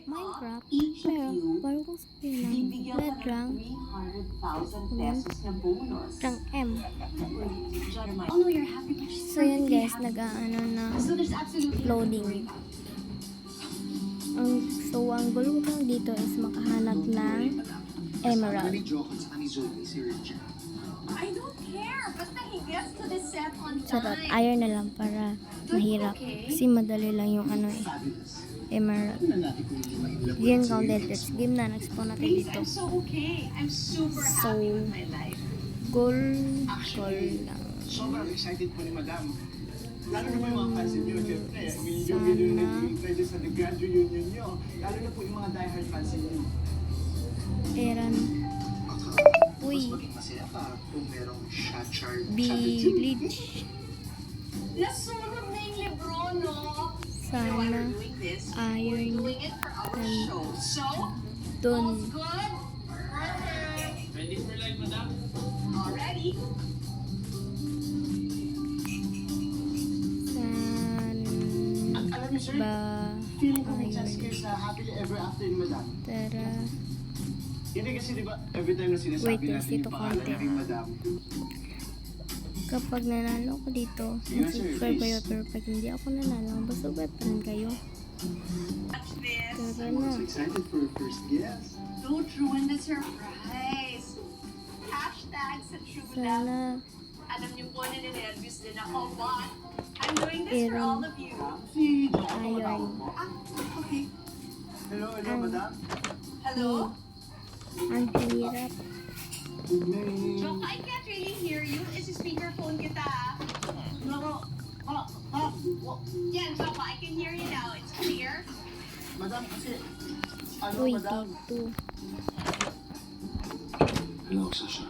Minecraft, each of pero you baru kong sabihin ng bibigyan ka Medrang, ng 300,000 pesos na bonus. Rang M. Oh no, you're happy. So yun guys, nag-aano na So there's absolutely loading. Ang goal ko lang dito is makahanap ng emerald. I don't care. Basta he gets to the set on Charot, time. iron na lang para mahirap. Kasi madali lang yung emerald. Game counted. Let's game na. Nag-spawn natin Please, dito. I'm so okay. I'm super happy with my life. Goal lang. Sobrang excited po ni Madam. Lalo na po yung mga fans niyo, syempre. Yung video na nag-ready sa The Grand Reunion niyo. Lalo na po yung mga diehard fans niyo. Eran. Uy. Mas maging masaya pa kung merong shot-chart. Village. Nasunog na yung Lebron, no? Sana We're doing this. We're iron doing it for our show. So, dun. all's good? Perfect. Ready for live, madam? Already? Alam niyo, sir, Ba feeling ko may chance kayo sa happily ever after ni Madam. Tara. Hindi kasi di ba, every time na sinasabi Wait, natin ito yung pangalan konti. ni Madam. Kapag nanalo ko dito, mag-subscribe kayo. Pero pag hindi ako nanalo, basta subscribe pa rin kayo. Watch this. Tara I'm na. so excited for our first guest. Don't ruin the surprise. Hashtag sa True Love. Sana Alam niyo po na nervous din ako, but I'm doing this for all of you. Si Joe, Iron. Ah, okay. Hello, Ang- Madam. Hello? ang hirap. May... Joke, I can't really hear you. Is speakerphone kita. Nako, Yeah, Joke, I can hear you now. It's clear. Madam, kasi... Ano, Uy, Madam? dito. Hello, Sasha.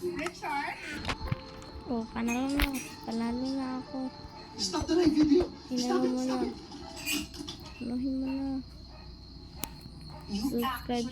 Richard? Oh, panalo na. Panalo na ako. Stop the live video! Hinalo mo na. Anuhin mo na. You Subscribe